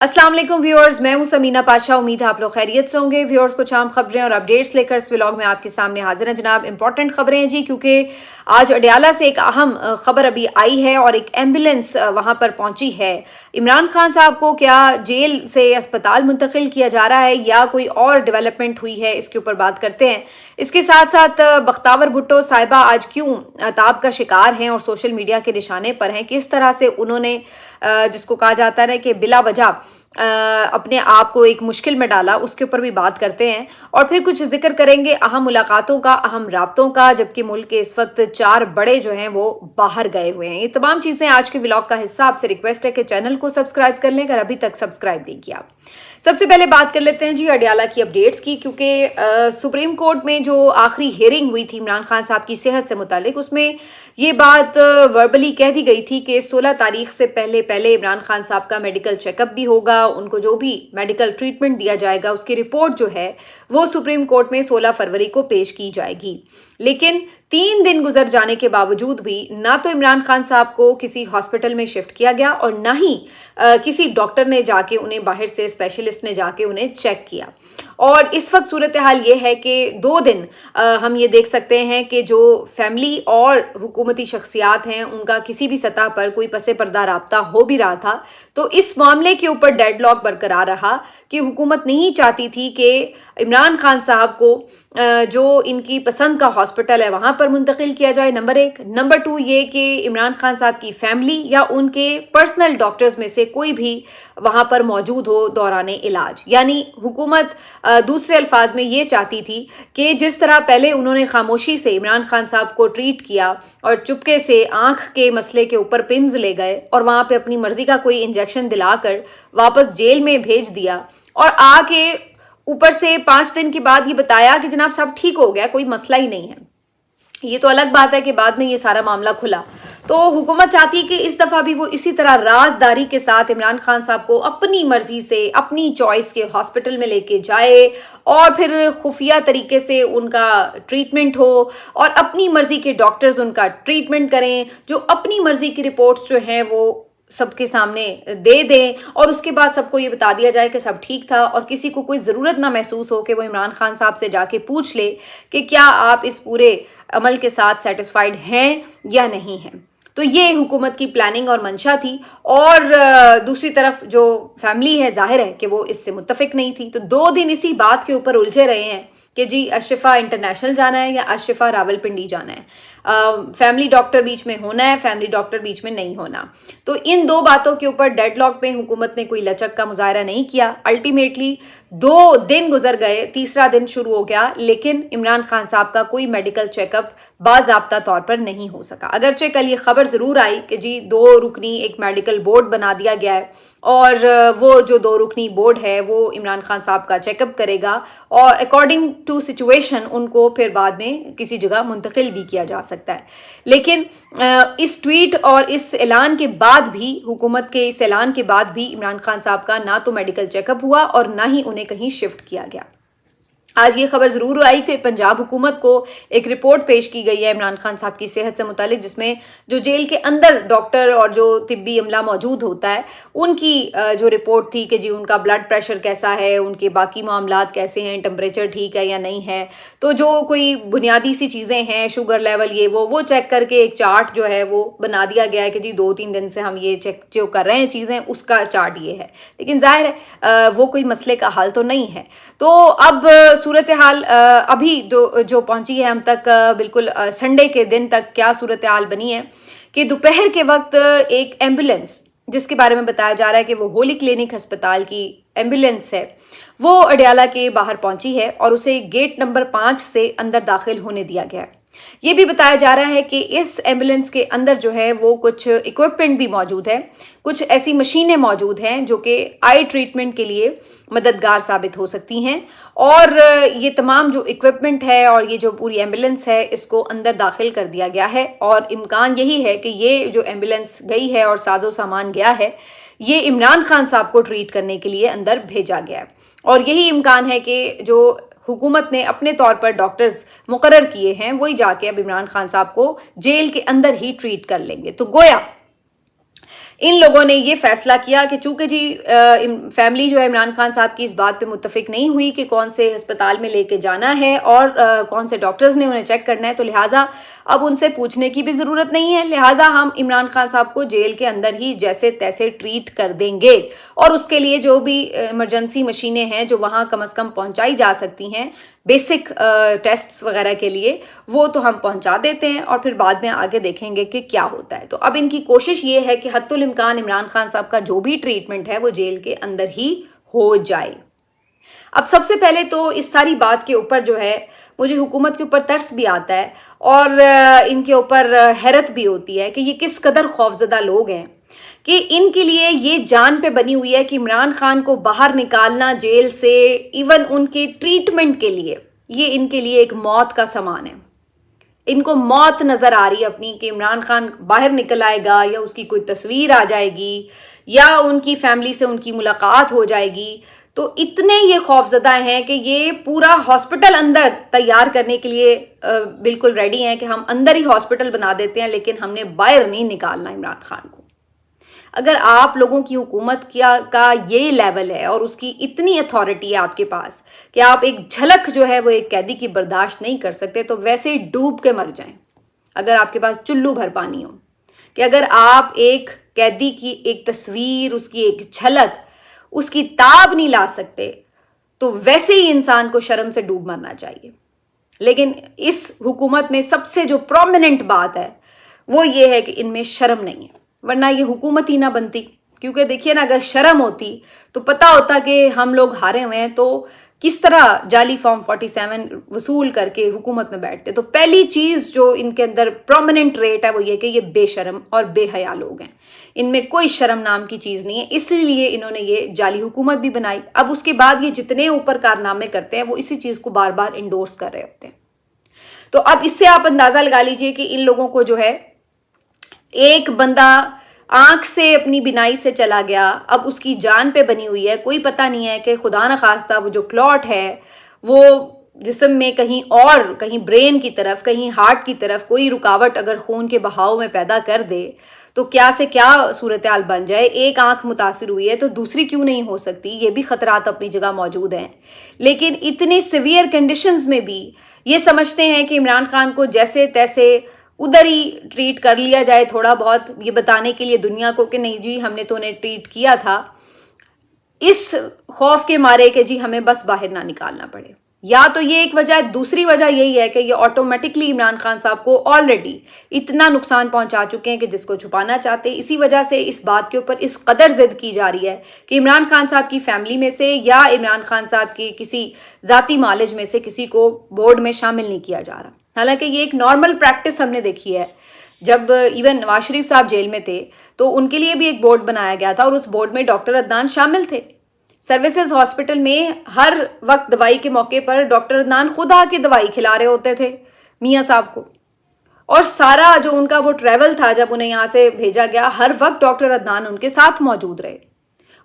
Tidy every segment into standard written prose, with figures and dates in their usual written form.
अस्सलाम वालेकुम व्यूअर्स, मैं हूं समीना पाशा। उम्मीद है आप लोग खैरियत से होंगे। व्यूअर्स, कुछ आम खबरें और अपडेट्स लेकर इस व्लॉग में आपके सामने हाजिर हैं जनाब। इंपॉर्टेंट खबरें हैं जी, क्योंकि आज अडयाला से एक अहम खबर अभी आई है और एक एम्बुलेंस वहां पर पहुंची है। इमरान खान साहब को क्या जेल से अस्पताल मुंतकिल किया जा रहा है या कोई और डेवलपमेंट हुई है, इसके ऊपर बात करते हैं। इसके साथ साथ बख्तावर भुट्टो साहिबा आज क्यों ताब का शिकार हैं और सोशल मीडिया के निशाने पर हैं, किस तरह से उन्होंने जिसको कहा जाता है कि बिला वजह अपने आप को एक मुश्किल में डाला, उसके ऊपर भी बात करते हैं। और फिर कुछ जिक्र करेंगे अहम मुलाकातों का, अहम राब्तों का, जबकि मुल्क के इस वक्त 4 बड़े जो हैं वो बाहर गए हुए हैं। ये तमाम चीजें आज के व्लॉग का हिस्सा। आपसे रिक्वेस्ट है कि चैनल को सब्सक्राइब कर लें अगर अभी तक सब्सक्राइब नहीं किया। सबसे पहले बात कर लेते हैं जी अडयाला की अपडेट्स की, क्योंकि सुप्रीम कोर्ट में जो आखिरी हियरिंग हुई थी इमरान खान साहब की सेहत से मुतालिक, उसमें ये बात वर्बली कह दी गई थी कि 16 तारीख से पहले पहले इमरान खान साहब का मेडिकल चेकअप भी होगा। उनको जो भी मेडिकल ट्रीटमेंट दिया जाएगा उसकी रिपोर्ट जो है वो सुप्रीम कोर्ट में 16 फरवरी को पेश की जाएगी। लेकिन 3 दिन गुजर जाने के बावजूद भी ना तो इमरान खान साहब को किसी हॉस्पिटल में शिफ्ट किया गया और ना ही किसी डॉक्टर ने जाके उन्हें, बाहर से स्पेशलिस्ट ने जाके उन्हें चेक किया। और इस वक्त सूरत हाल ये है कि 2 दिन हम ये देख सकते हैं कि जो फैमिली और हुकूमती शख्सियात हैं उनका किसी भी सतह पर कोई पसे पर्दा राब्ता हो भी रहा था, तो इस मामले के ऊपर डेडलॉक बरकरार रहा कि हुकूमत नहीं चाहती थी कि इमरान खान साहब को जो इनकी पसंद का हॉस्पिटल है वहां पर मुंतकिल किया जाए, नंबर 1। नंबर 2 ये कि इमरान खान साहब की फैमिली या उनके पर्सनल डॉक्टर्स में से कोई भी वहां पर मौजूद हो दौराने इलाज। यानी हुकूमत दूसरे अल्फाज में ये चाहती थी कि जिस तरह पहले उन्होंने खामोशी से इमरान खान साहब को ट्रीट किया और चुपके से आंख के मसले के ऊपर पिन्स ले गए और वहां पे अपनी मर्जी का कोई इंजेक्शन दिलाकर वापस जेल में भेज दिया और आके ऊपर से 5 दिन के बाद ये बताया कि जनाब सब ठीक हो गया, कोई मसला ही नहीं है। ये तो अलग बात है कि बाद में ये सारा मामला खुला। तो हुकूमत चाहती है कि इस दफा भी वो इसी तरह राजदारी के साथ इमरान खान साहब को अपनी मर्जी से, अपनी चॉइस के हॉस्पिटल में लेके जाए और फिर खुफिया तरीके से उनका ट्रीटमेंट हो और अपनी मर्जी के डॉक्टर्स उनका ट्रीटमेंट करें, जो अपनी मर्जी की रिपोर्ट्स जो हैं वो सबके सामने दे दें और उसके बाद सबको ये बता दिया जाए कि सब ठीक था और किसी को कोई ज़रूरत ना महसूस हो कि वो इमरान खान साहब से जाके पूछ ले कि क्या आप इस पूरे अमल के साथ सेटिस्फाइड हैं या नहीं हैं। तो ये हुकूमत की प्लानिंग और मंशा थी। और दूसरी तरफ जो फैमिली है, जाहिर है कि वो इससे मुत्तफिक नहीं थी। तो 2 दिन इसी बात के ऊपर उलझे रहे हैं कि जी अशफा इंटरनेशनल जाना है या अशफा रावलपिंडी जाना है, फैमिली डॉक्टर बीच में होना है, फैमिली डॉक्टर बीच में नहीं होना। तो इन 2 बातों के ऊपर डेडलॉक में हुकूमत ने कोई लचक का मुजाहरा नहीं किया। अल्टीमेटली 2 दिन गुजर गए, तीसरा दिन शुरू हो गया, लेकिन इमरान खान साहब का कोई मेडिकल चेकअप बाज़ाब्ता तौर पर नहीं हो सका। अगरचे कल ये खबर ज़रूर आई कि जी 2 रुकनी एक मेडिकल बोर्ड बना दिया गया है और वो जो 2 रुकनी बोर्ड है वो इमरान खान साहब का चेकअप करेगा और अकॉर्डिंग टू सिचुएशन उनको फिर बाद में किसी जगह मुंतकिल भी किया जा सकता है। लेकिन इस ट्वीट और इस ऐलान के बाद भी, हुकूमत के इस ऐलान के बाद भी इमरान खान साहब का ना तो मेडिकल चेकअप हुआ और ना ही उन्हें कहीं शिफ्ट किया गया। आज ये खबर जरूर आई कि पंजाब हुकूमत को एक रिपोर्ट पेश की गई है इमरान खान साहब की सेहत से मुतालिक, जिसमें जो जेल के अंदर डॉक्टर और जो तिब्बी अमला मौजूद होता है उनकी जो रिपोर्ट थी कि जी उनका ब्लड प्रेशर कैसा है, उनके बाकी मामलात कैसे हैं, टेम्परेचर ठीक है या नहीं है। तो जो कोई बुनियादी सी चीज़ें हैं, शुगर लेवल, ये वो चेक करके एक चार्ट जो है वो बना दिया गया है कि जी 2-3 दिन से हम ये चेक जो कर रहे हैं चीज़ें, उसका चार्ट ये है। लेकिन जाहिर है वो कोई मसले का हल तो नहीं है। तो अब सूरत हाल अभी जो पहुंची है हम तक, बिल्कुल संडे के दिन तक क्या सूरत हाल बनी है कि दोपहर के वक्त एक एम्बुलेंस, जिसके बारे में बताया जा रहा है कि वो होली क्लिनिक अस्पताल की एम्बुलेंस है, वो अडयाला के बाहर पहुंची है और उसे गेट नंबर 5 से अंदर दाखिल होने दिया गया है। ये भी बताया जा रहा है कि इस एम्बुलेंस के अंदर जो है वो कुछ इक्विपमेंट भी मौजूद है, कुछ ऐसी मशीनें मौजूद हैं जो कि आई ट्रीटमेंट के लिए मददगार साबित हो सकती हैं। और ये तमाम जो इक्विपमेंट है और ये जो पूरी एम्बुलेंस है इसको अंदर दाखिल कर दिया गया है और इम्कान यही है कि ये जो एम्बुलेंस गई है और साजो सामान गया है, ये इमरान खान साहब को ट्रीट करने के लिए अंदर भेजा गया है। और यही इम्कान है कि जो हुकूमत ने अपने तौर पर डॉक्टर्स मुकर्रर किए हैं वही जाके अब इमरान खान साहब को जेल के अंदर ही ट्रीट कर लेंगे। तो गोया इन लोगों ने ये फैसला किया कि चूंकि जी फैमिली जो है इमरान खान साहब की इस बात पे मुत्तफिक नहीं हुई कि कौन से अस्पताल में लेके जाना है और कौन से डॉक्टर्स ने उन्हें चेक करना है, तो लिहाजा अब उनसे पूछने की भी ज़रूरत नहीं है। लिहाजा हम इमरान खान साहब को जेल के अंदर ही जैसे तैसे ट्रीट कर देंगे और उसके लिए जो भी इमरजेंसी मशीनें हैं जो वहाँ कम अज़ कम पहुँचाई जा सकती हैं बेसिक टेस्ट्स वगैरह के लिए, वो तो हम पहुंचा देते हैं और फिर बाद में आगे देखेंगे कि क्या होता है। तो अब इनकी कोशिश ये है कि हत्तुल इम्कान इमरान खान साहब का जो भी ट्रीटमेंट है वो जेल के अंदर ही हो जाए। अब सबसे पहले तो इस सारी बात के ऊपर जो है मुझे हुकूमत के ऊपर तरस भी आता है और इनके ऊपर हैरत भी होती है कि ये किस कदर खौफजदा लोग हैं कि इनके लिए ये जान पे बनी हुई है कि इमरान खान को बाहर निकालना जेल से, इवन उनके ट्रीटमेंट के लिए, ये इनके लिए एक मौत का समान है। इनको मौत नजर आ रही है अपनी कि इमरान खान बाहर निकल आएगा या उसकी कोई तस्वीर आ जाएगी या उनकी फैमिली से उनकी मुलाकात हो जाएगी। तो इतने ये खौफजदा हैं कि ये पूरा हॉस्पिटल अंदर तैयार करने के लिए बिल्कुल रेडी हैं कि हम अंदर ही हॉस्पिटल बना देते हैं, लेकिन हमने बाहर नहीं निकालना इमरान खान को। अगर आप लोगों की हुकूमत का ये लेवल है और उसकी इतनी अथॉरिटी है आपके पास कि आप एक झलक जो है वो एक कैदी की बर्दाश्त नहीं कर सकते, तो वैसे डूब के मर जाएं। अगर आपके पास चुल्लू भर पानी हो कि अगर आप एक कैदी की एक तस्वीर, उसकी एक झलक, उसकी ताब नहीं ला सकते, तो वैसे ही इंसान को शर्म से डूब मरना चाहिए। लेकिन इस हुकूमत में सबसे जो प्रोमिनेंट बात है वो ये है कि इनमें शर्म नहीं है, वरना ये हुकूमत ही ना बनती। क्योंकि देखिए ना, अगर शर्म होती तो पता होता कि हम लोग हारे हुए हैं तो किस तरह जाली फॉर्म 47 वसूल करके हुकूमत में बैठते। तो पहली चीज़ जो इनके अंदर प्रोमिनेंट रेट है वो ये कि ये बेशर्म और बेहया लोग हैं। इनमें कोई शर्म नाम की चीज़ नहीं है, इसलिए इन्होंने ये जाली हुकूमत भी बनाई। अब उसके बाद ये जितने ऊपर कारनामे करते हैं वो इसी चीज़ को बार बार इंडोर्स कर रहे होते हैं। तो अब इससे आप अंदाज़ा लगा लीजिए कि इन लोगों को जो है, एक बंदा आंख से अपनी बिनाई से चला गया, अब उसकी जान पे बनी हुई है, कोई पता नहीं है कि खुदा न खास्ता वो जो क्लॉट है वो जिस्म में कहीं और, कहीं ब्रेन की तरफ, कहीं हार्ट की तरफ कोई रुकावट अगर खून के बहाव में पैदा कर दे तो क्या से क्या सूरत हाल बन जाए। एक आंख मुतासिर हुई है तो दूसरी क्यों नहीं हो सकती, ये भी खतरात अपनी जगह मौजूद हैं। लेकिन इतनी सिवियर कंडीशंस में भी ये समझते हैं कि इमरान खान को जैसे तैसे उधर ही ट्रीट कर लिया जाए, थोड़ा बहुत ये बताने के लिए दुनिया को कि नहीं जी हमने तो उन्हें ट्रीट किया था, इस खौफ के मारे कि जी हमें बस बाहर ना निकालना पड़े। या तो ये एक वजह है, दूसरी वजह यही है कि ये ऑटोमेटिकली इमरान खान साहब को ऑलरेडी इतना नुकसान पहुंचा चुके हैं कि जिसको छुपाना चाहते। इसी वजह से इस बात के ऊपर इस कदर जिद की जा रही है कि इमरान खान साहब की फैमिली में से या इमरान खान साहब की किसी जाती मालिज में से किसी को बोर्ड में शामिल नहीं किया जा रहा। हालांकि ये एक नॉर्मल प्रैक्टिस हमने देखी है। जब इवन नवाज शरीफ साहब जेल में थे तो उनके लिए भी एक बोर्ड बनाया गया था और उस बोर्ड में डॉक्टर अदनान शामिल थे। सर्विसेज हॉस्पिटल में हर वक्त दवाई के मौके पर डॉक्टर अदनान खुद आके दवाई खिला रहे होते थे मियाँ साहब को। और सारा जो उनका वो ट्रैवल था जब उन्हें यहाँ से भेजा गया, हर वक्त डॉक्टर अदनान उनके साथ मौजूद रहे।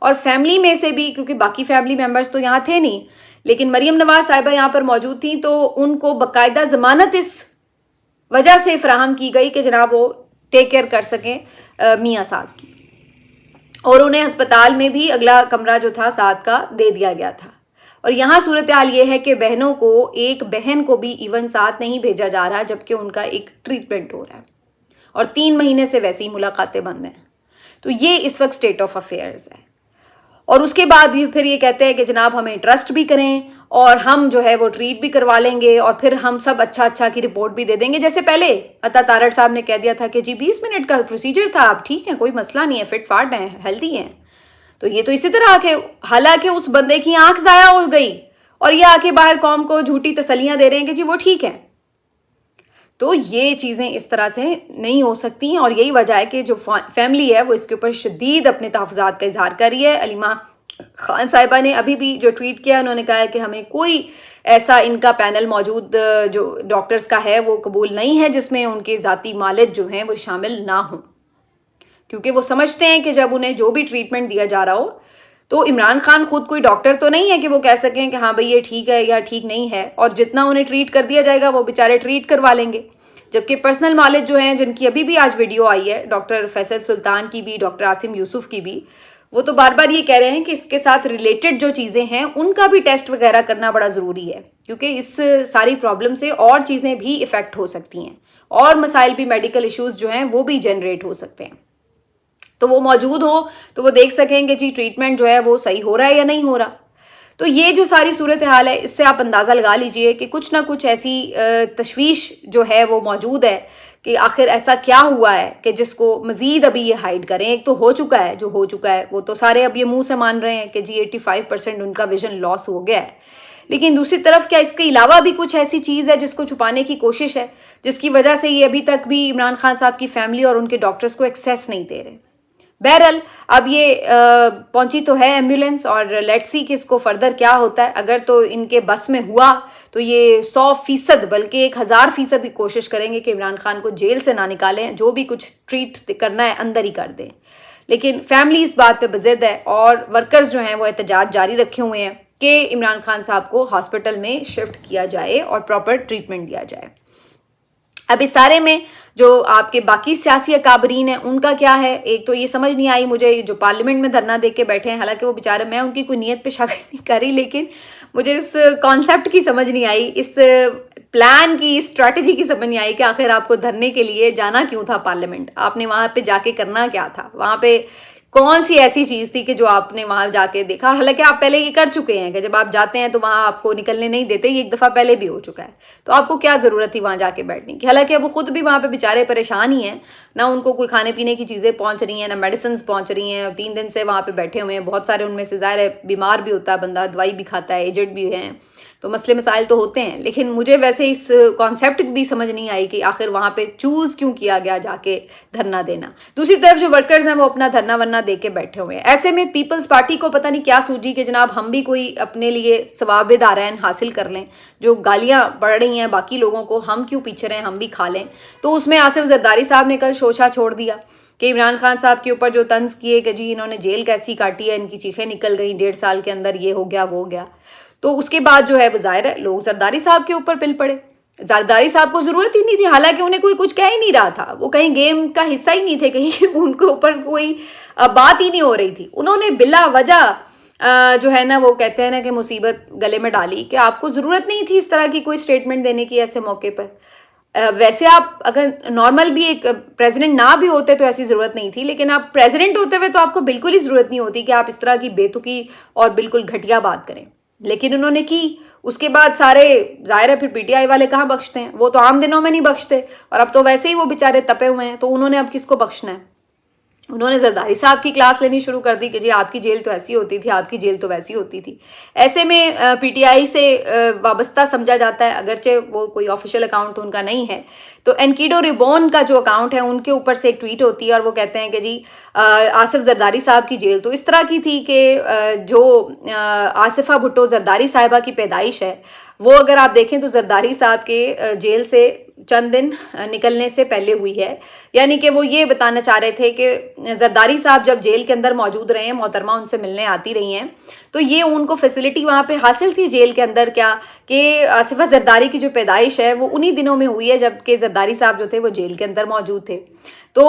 और फैमिली में से भी, क्योंकि बाकी फैमिली मेम्बर्स तो यहाँ थे नहीं, लेकिन मरियम नवाज साहिबा यहाँ पर मौजूद थी, तो उनको बाकायदा जमानत इस वजह से फराहम की गई कि जनाब वो टेक केयर कर सकें मियाँ साहब की। और उन्हें अस्पताल में भी अगला कमरा जो था साथ का दे दिया गया था। और यहाँ सूरत हाल ये है कि बहनों को, एक बहन को भी इवन साथ नहीं भेजा जा रहा जबकि उनका एक ट्रीटमेंट हो रहा है और 3 महीने से वैसी ही मुलाकातें बंद हैं। तो ये इस वक्त स्टेट ऑफ अफेयर्स है। और उसके बाद भी फिर ये कहते हैं कि जनाब हमें ट्रस्ट भी करें और हम जो है वो ट्रीट भी करवा लेंगे और फिर हम सब अच्छा की रिपोर्ट भी दे देंगे। जैसे पहले अता तारड़ साहब ने कह दिया था कि जी 20 मिनट का प्रोसीजर था, आप ठीक है, कोई मसला नहीं है, फिट फाट हैं, हेल्दी हैं। तो ये तो इसी तरह आके, हालांकि उस बंदे की आंख जाया हो गई और ये आके बाहर कौम को झूठी तसलियां दे रहे हैं कि जी वो ठीक है। तो ये चीज़ें इस तरह से नहीं हो सकती और यही वजह है कि जो फैमिली है वो इसके ऊपर शदीद अपने तहफ़्फ़ुज़ात का इजहार कर रही है। अलीमा खान साहिबा ने अभी भी जो ट्वीट किया, उन्होंने कहा है कि हमें कोई ऐसा इनका पैनल मौजूद जो डॉक्टर्स का है वो कबूल नहीं है जिसमें उनके ज़ाती मालिज जो हैं वो शामिल ना हों, क्योंकि वो समझते हैं कि जब उन्हें जो भी ट्रीटमेंट दिया जा रहा हो तो इमरान खान खुद कोई डॉक्टर तो नहीं है कि वो कह सकें कि हाँ भाई ये ठीक है या ठीक नहीं है, और जितना उन्हें ट्रीट कर दिया जाएगा वो बेचारे ट्रीट करवा लेंगे। जबकि पर्सनल नॉलेज जो है, जिनकी अभी भी आज वीडियो आई है, डॉक्टर फैसल सुल्तान की भी, डॉक्टर आसिम यूसुफ की भी, वो तो बार बार ये कह रहे हैं कि इसके साथ रिलेटेड जो चीज़ें हैं उनका भी टेस्ट वगैरह करना बड़ा ज़रूरी है, क्योंकि इस सारी प्रॉब्लम से और चीज़ें भी इफ़ेक्ट हो सकती हैं और मसाइल भी, मेडिकल इश्यूज जो हैं वो भी जनरेट हो सकते हैं। तो वो मौजूद हो तो वो देख सकेंगे जी ट्रीटमेंट जो है वो सही हो रहा है या नहीं हो रहा। तो ये जो सारी सूरत हाल है, इससे आप अंदाज़ा लगा लीजिए कि कुछ ना कुछ ऐसी तशवीश जो है वो मौजूद है कि आखिर ऐसा क्या हुआ है कि जिसको मज़ीद अभी ये हाइड करें। एक तो हो चुका है, जो हो चुका है वो तो सारे अब ये मुंह से मान रहे हैं कि जी 85% उनका विजन लॉस हो गया है, लेकिन दूसरी तरफ क्या इसके अलावा भी कुछ ऐसी चीज़ है जिसको छुपाने की कोशिश है, जिसकी वजह से ये अभी तक भी इमरान खान साहब की फैमिली और उनके डॉक्टर्स को एक्सेस नहीं दे रहे। बहरहाल अब ये पहुंची तो है एम्बुलेंस, और लेट्स सी कि इसको फर्दर क्या होता है। अगर तो इनके बस में हुआ तो ये 100% बल्कि 1000% की कोशिश करेंगे कि इमरान खान को जेल से ना निकालें, जो भी कुछ ट्रीट करना है अंदर ही कर दें। लेकिन फैमिली इस बात पे बज़िद है और वर्कर्स जो हैं वो एहतजाज जारी रखे हुए हैं कि इमरान खान साहब को हॉस्पिटल में शिफ्ट किया जाए और प्रॉपर ट्रीटमेंट दिया जाए। अब इस सारे में जो आपके बाकी सियासी अकाबरीन हैं उनका क्या है, एक तो ये समझ नहीं आई मुझे, जो पार्लियामेंट में धरना दे के बैठे हैं, हालांकि वो बेचारे, मैं उनकी कोई नीयत पे शक नहीं कर रही, लेकिन मुझे इस कॉन्सेप्ट की समझ नहीं आई, इस प्लान की, स्ट्रैटेजी की समझ नहीं आई कि आखिर आपको धरने के लिए जाना क्यों था पार्लियामेंट, आपने वहां पे जाके करना क्या था, वहां पे कौन सी ऐसी चीज़ थी कि जो आपने वहां जाके देखा। हालांकि आप पहले ये कर चुके हैं कि जब आप जाते हैं तो वहां आपको निकलने नहीं देते, ये एक दफ़ा पहले भी हो चुका है, तो आपको क्या ज़रूरत थी वहां जाके बैठने की। हालांकि वो खुद भी वहां पे बेचारे परेशान ही हैं, ना उनको कोई खाने पीने की चीज़ें पहुंच रही हैं, ना मेडिसिन पहुंच रही हैं, 3 दिन से वहां पे बैठे हुए हैं। बहुत सारे उनमें से ज़ाहिर है बीमार भी होता है बंदा, दवाई भी खाता है, एजेड भी हैं, तो मसले मसाइल तो होते हैं। लेकिन मुझे वैसे इस कॉन्सेप्ट भी समझ नहीं आई कि आखिर वहाँ पे चूज़ क्यों किया गया जाके धरना देना। दूसरी तरफ जो वर्कर्स हैं वो अपना धरना वरना दे के बैठे हुए हैं। ऐसे में पीपल्स पार्टी को पता नहीं क्या सूझी कि जनाब हम भी कोई अपने लिए सवाब दारैन हासिल कर लें, जो गालियाँ पड़ रही हैं बाकी लोगों को, हम क्यों पीछे रहें, हम भी खा लें। तो उसमें आसिफ जरदारी साहब ने कल शोशा छोड़ दिया कि इमरान खान साहब के ऊपर जो तंज किए कि जी इन्होंने जेल कैसी काटी है, इनकी चीखें निकल गई, 1.5 साल के अंदर ये हो गया वो हो गया। तो उसके बाद जो है वो जाहिर है लोग जरदारी साहब के ऊपर पिल पड़े। जरदारी साहब को जरूरत ही नहीं थी, हालांकि उन्हें कोई कुछ कह ही नहीं रहा था, वो कहीं गेम का हिस्सा ही नहीं थे, कहीं उनके ऊपर कोई बात ही नहीं हो रही थी। उन्होंने बिला वजह जो है ना वो कहते हैं ना कि मुसीबत गले में डाली कि आपको जरूरत नहीं थी इस तरह की कोई स्टेटमेंट देने की ऐसे मौके पर। वैसे आप अगर नॉर्मल भी एक प्रेसिडेंट ना भी होते तो ऐसी ज़रूरत नहीं थी, लेकिन आप प्रेसिडेंट होते हुए तो आपको बिल्कुल ही ज़रूरत नहीं होती कि आप इस तरह की बेतुकी और बिल्कुल घटिया बात करें, लेकिन उन्होंने की। उसके बाद सारे जाहिर है फिर पीटीआई वाले कहाँ बख्शते हैं, वो तो आम दिनों में नहीं बख्शते, और अब तो वैसे ही वो बेचारे तपे हुए हैं, तो उन्होंने अब किसको बख्शना है। उन्होंने जरदारी साहब की क्लास लेनी शुरू कर दी कि जी आपकी जेल तो ऐसी होती थी, आपकी जेल तो वैसी होती थी। ऐसे में पीटीआई से वाबस्ता समझा जाता है, अगरचे वो कोई ऑफिशियल अकाउंट उनका नहीं है। तो एनकीडो रिबॉन का जो अकाउंट है उनके ऊपर से एक ट्वीट होती है और वो कहते हैं कि जी आसिफ जरदारी साहब की जेल तो इस तरह की थी कि जो आसिफा भुट्टो जरदारी साहिबा की पैदाइश है, वो अगर आप देखें तो जरदारी साहब के जेल से चंद दिन निकलने से पहले हुई है। यानी कि वो ये बताना चाह रहे थे कि जरदारी साहब जब जेल के अंदर मौजूद रहे हैं, मोहतरमा उनसे मिलने आती रही हैं, तो ये उनको फैसिलिटी वहाँ पे हासिल थी जेल के अंदर, क्या कि आसिफा जरदारी की जो पैदाइश है वो उन्हीं दिनों में हुई है जबकि जरदारी साहब जो थे वो जेल के अंदर मौजूद थे। तो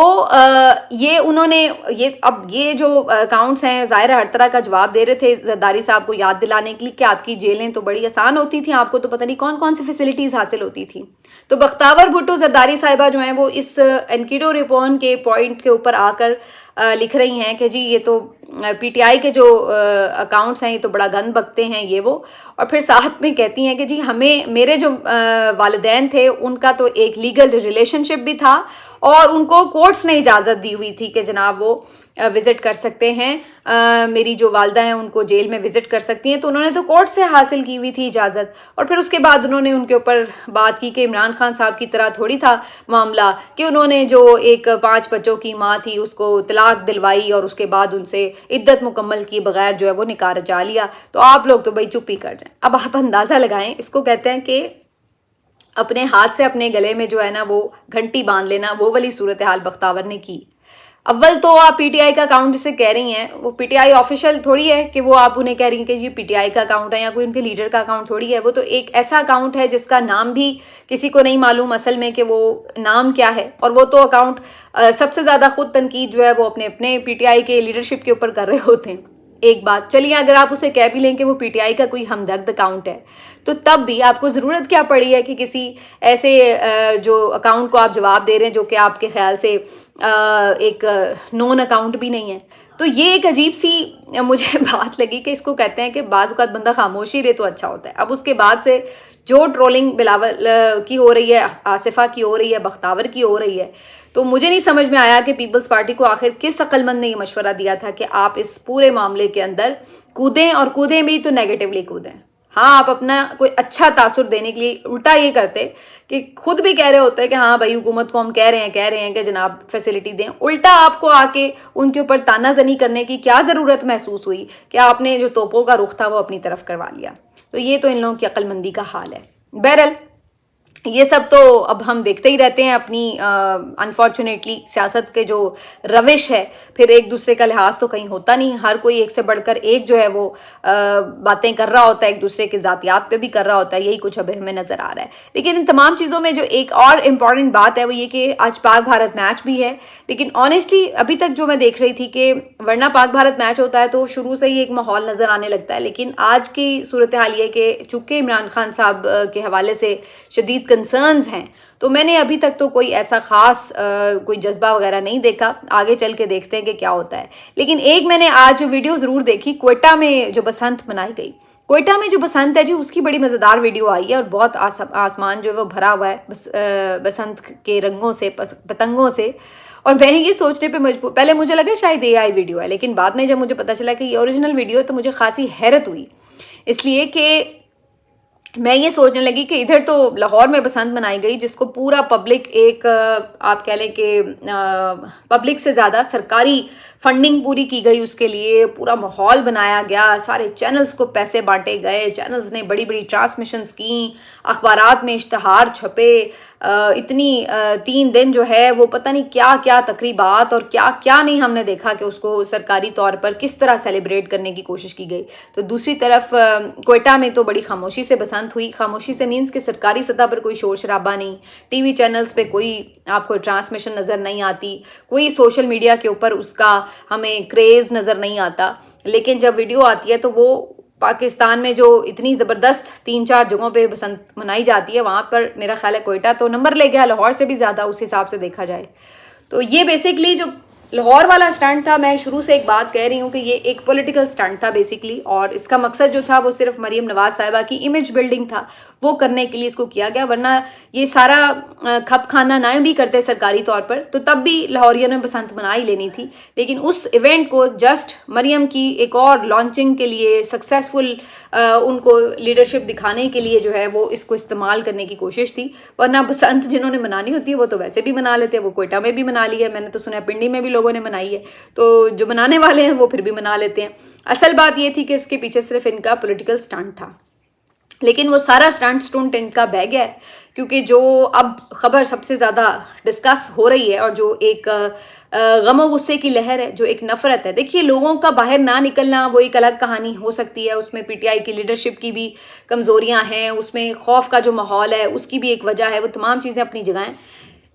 ये उन्होंने ये जो अकाउंट्स हैं ज़ाहिर हर तरह का जवाब दे रहे थे जरदारी साहब को याद दिलाने के लिए कि आपकी जेलें तो बड़ी आसान होती थी, आपको तो पता नहीं कौन कौन सी फैसिलिटीज़ हासिल होती थी। तो बख्तावर भुट्टो जरदारी साहिबा जो हैं वो इस एनकीडो रिपोर्ट के पॉइंट के ऊपर आकर लिख रही हैं कि जी ये तो पीटीआई के जो अकाउंट्स हैं ये तो बड़ा गंद बकते हैं ये वो, और फिर साथ में कहती हैं कि जी मेरे जो वालिदैन थे उनका तो एक लीगल रिलेशनशिप भी था और उनको कोर्ट्स ने इजाज़त दी हुई थी कि जनाब वो विज़िट कर सकते हैं, मेरी जो वालदा हैं उनको जेल में विज़िट कर सकती हैं, तो उन्होंने तो कोर्ट से हासिल की हुई थी इजाज़त। और फिर उसके बाद उन्होंने उनके ऊपर बात की कि इमरान खान साहब की तरह थोड़ी था मामला कि उन्होंने जो एक 5 बच्चों की माँ थी उसको तलाक दिलवाई और उसके बाद उनसे इद्दत मुकम्मल किए बगैर जो है वो निकाह रचा लिया, तो आप लोग तो भाई चुप ही कर जाएं। अब आप अंदाज़ा लगाएं, इसको कहते हैं कि अपने हाथ से अपने गले में जो है ना वो घंटी बांध लेना, वो वाली सूरत हाल बख्तावर ने की। अव्वल तो आप पीटीआई का अकाउंट जिसे कह रही हैं वो पीटीआई ऑफिशियल थोड़ी है कि वो आप उन्हें कह रही हैं कि ये पीटीआई का अकाउंट है या कोई उनके लीडर का अकाउंट थोड़ी है। वो तो एक ऐसा अकाउंट है जिसका नाम भी किसी को नहीं मालूम असल में कि वो नाम क्या है। और वो तो अकाउंट सबसे ज्यादा खुद तनकीद जो है वो अपने अपने पीटीआई के लीडरशिप के ऊपर कर रहे होते हैं। एक बात चलिए, अगर आप उसे कह भी लें कि वो पीटीआई का कोई हमदर्द अकाउंट है तो तब भी आपको ज़रूरत क्या पड़ी है कि किसी ऐसे जो अकाउंट को आप जवाब दे रहे हैं जो कि आपके ख्याल से एक नॉन अकाउंट भी नहीं है। तो ये एक अजीब सी मुझे बात लगी कि इसको कहते हैं कि बाज़ औक़ात बंदा खामोश ही रहे तो अच्छा होता है। अब उसके बाद से जो ट्रोलिंग बिलावल की हो रही है, आसिफा की हो रही है, बख्तावर की हो रही है, तो मुझे नहीं समझ में आया कि पीपल्स पार्टी को आखिर किस अक्लमंद ने ये मशवरा दिया था कि आप इस पूरे मामले के अंदर कूदें, और कूदें भी तो नेगेटिवली कूदें। हाँ, आप अपना कोई अच्छा तासुर देने के लिए उल्टा ये करते कि खुद भी कह रहे होते हैं कि हाँ भाई हुकूमत को हम कह रहे हैं कि जनाब फैसिलिटी दें, उल्टा आपको आके उनके ऊपर तानाजनी करने की क्या ज़रूरत महसूस हुई कि आपने जो तोपों का रुख था वो अपनी तरफ करवा लिया। तो ये तो इन लोगों की अक्लमंदी का हाल है। बहरहाल ये सब तो अब हम देखते ही रहते हैं अपनी अनफॉर्चुनेटली सियासत के जो रविश है, फिर एक दूसरे का लिहाज तो कहीं होता नहीं। हर कोई एक से बढ़कर एक जो है वो बातें कर रहा होता है, एक दूसरे के ज़ातियात पे भी कर रहा होता है। यही कुछ अब हमें नज़र आ रहा है। लेकिन इन तमाम चीज़ों में जो एक और इम्पॉर्टेंट बात है वो ये कि आज पाक भारत मैच भी है। लेकिन ऑनेस्टली अभी तक जो मैं देख रही थी कि वरना पाक भारत मैच होता है तो शुरू से ही एक माहौल नज़र आने लगता है। लेकिन आज की सूरत हाल ये कि चूँकि इमरान खान साहब के हवाले से शदीद कंसर्न्स हैं, तो मैंने अभी तक तो कोई ऐसा ख़ास कोई जज्बा वगैरह नहीं देखा। आगे चल के देखते हैं कि क्या होता है। लेकिन एक मैंने आज वीडियो ज़रूर देखी, क्वेटा में जो बसंत मनाई गई। क्वेटा में जो बसंत है जी, उसकी बड़ी मज़ेदार वीडियो आई है और बहुत आसमान जो है वो भरा हुआ है बसंत के रंगों से, पतंगों से। और मैं ये सोचने पे मजबूर, पहले मुझे लगा शायद AI वीडियो है, लेकिन बाद में जब मुझे पता चला कि ये ओरिजिनल वीडियो है तो मुझे खासी हैरत हुई। इसलिए कि मैं ये सोचने लगी कि इधर तो लाहौर में बसंत मनाई गई जिसको पूरा पब्लिक एक आप कह लें कि पब्लिक से ज़्यादा सरकारी फंडिंग पूरी की गई, उसके लिए पूरा माहौल बनाया गया, सारे चैनल्स को पैसे बांटे गए, चैनल्स ने बड़ी बड़ी ट्रांसमिशंस की, अखबारात में इश्तहार छपे, इतनी 3 दिन जो है वो पता नहीं क्या क्या तकरीबात और क्या क्या नहीं हमने देखा कि उसको सरकारी तौर पर किस तरह सेलिब्रेट करने की कोशिश की गई। तो दूसरी तरफ क्वेटा में तो बड़ी खामोशी से बसंत हुई। खामोशी से मीन्स कि सरकारी सतह पर कोई शोर शराबा नहीं, टीवी चैनल्स पे कोई आपको ट्रांसमिशन नज़र नहीं आती, कोई सोशल मीडिया के ऊपर उसका हमें क्रेज़ नज़र नहीं आता। लेकिन जब वीडियो आती है तो वो पाकिस्तान में जो इतनी ज़बरदस्त 3-4 जगहों पे बसंत मनाई जाती है, वहाँ पर मेरा ख्याल है क्वेटा तो नंबर ले गया, लाहौर से भी ज़्यादा उस हिसाब से देखा जाए। तो ये बेसिकली जो लाहौर वाला स्टंट था, मैं शुरू से एक बात कह रही हूँ कि ये एक पॉलिटिकल स्टंट था बेसिकली, और इसका मकसद जो था वो सिर्फ मरीम नवाज साहिबा की इमेज बिल्डिंग था, वो करने के लिए इसको किया गया। वरना ये सारा खप खाना ना भी करते सरकारी तौर पर तो तब भी लाहौरियों ने बसंत मना ही लेनी थी। लेकिन उस इवेंट को जस्ट मरीम की एक और लॉन्चिंग के लिए, सक्सेसफुल उनको लीडरशिप दिखाने के लिए जो है वो इसको इस्तेमाल करने की कोशिश थी। वरना बसंत जिन्होंने मनानी होती है वो तो वैसे भी मना लेते हैं, वो क्वेटा में भी मना ली है, मैंने तो सुना है पिंडी में भी लोगों ने मनाई है, तो जो मनाने वाले हैं वो फिर भी मना लेते हैं। असल बात ये थी कि इसके पीछे सिर्फ इनका पॉलिटिकल स्टंट था। लेकिन वो सारा स्टंट इनका बह गया है, क्योंकि जो अब खबर सबसे ज़्यादा डिस्कस हो रही है और जो एक गम गुस्से की लहर है, जो एक नफरत है। देखिए, लोगों का बाहर ना निकलना वो एक अलग कहानी हो सकती है, उसमें पीटीआई की लीडरशिप की भी कमज़ोरियां हैं, उसमें खौफ का जो माहौल है उसकी भी एक वजह है, वो तमाम चीज़ें अपनी जगह हैं।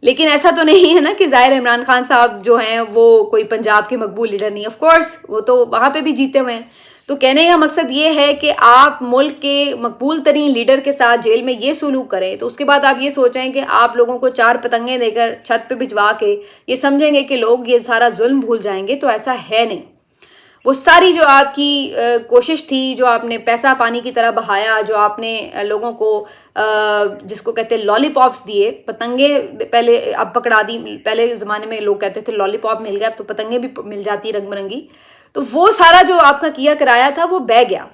लेकिन ऐसा तो नहीं है ना कि ज़ाहिर इमरान खान साहब जो हैं वो कोई पंजाब के मकबूल लीडर नहीं, ऑफ कोर्स वो तो वहाँ पे भी जीते हुए हैं। तो कहने का मकसद ये है कि आप मुल्क के मकबूल तरीन लीडर के साथ जेल में ये सलूक करें तो उसके बाद आप ये सोचें कि आप लोगों को 4 पतंगे देकर छत पे भिजवा के ये समझेंगे कि लोग ये सारा जुल्म भूल जाएंगे, तो ऐसा है नहीं। वो सारी जो आपकी कोशिश थी, जो आपने पैसा पानी की तरह बहाया, जो आपने लोगों को जिसको कहते हैं लॉलीपॉप्स दिए, पतंगे पहले अब पकड़ा दी, पहले ज़माने में लोग कहते थे लॉलीपॉप मिल गया, अब तो पतंगे भी मिल जाती रंग बिरंगी। तो वो सारा जो आपका किया कराया था वो बह गया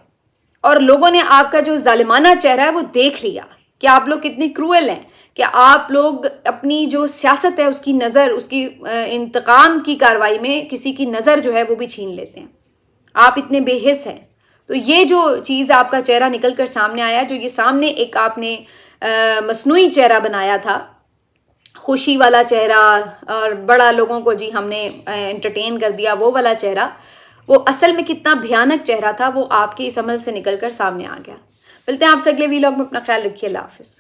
और लोगों ने आपका जो जालिमाना चेहरा है वो देख लिया कि आप लोग कितने क्रूएल हैं, कि आप लोग अपनी जो सियासत है उसकी नज़र, उसकी इंतकाम की कार्रवाई में किसी की नज़र जो है वो भी छीन लेते हैं। आप इतने बेहिस हैं। तो ये जो चीज़ आपका चेहरा निकल कर सामने आया, जो ये सामने एक आपने मसनूई चेहरा बनाया था, खुशी वाला चेहरा और बड़ा लोगों को जी हमने एंटरटेन कर दिया, वो वाला चेहरा, वो असल में कितना भयानक चेहरा था वो आपके इस अमल से निकलकर सामने आ गया। मिलते हैं आपसे अगले वीलॉग में, अपना ख्याल रखिए, अल्लाह हाफिज़।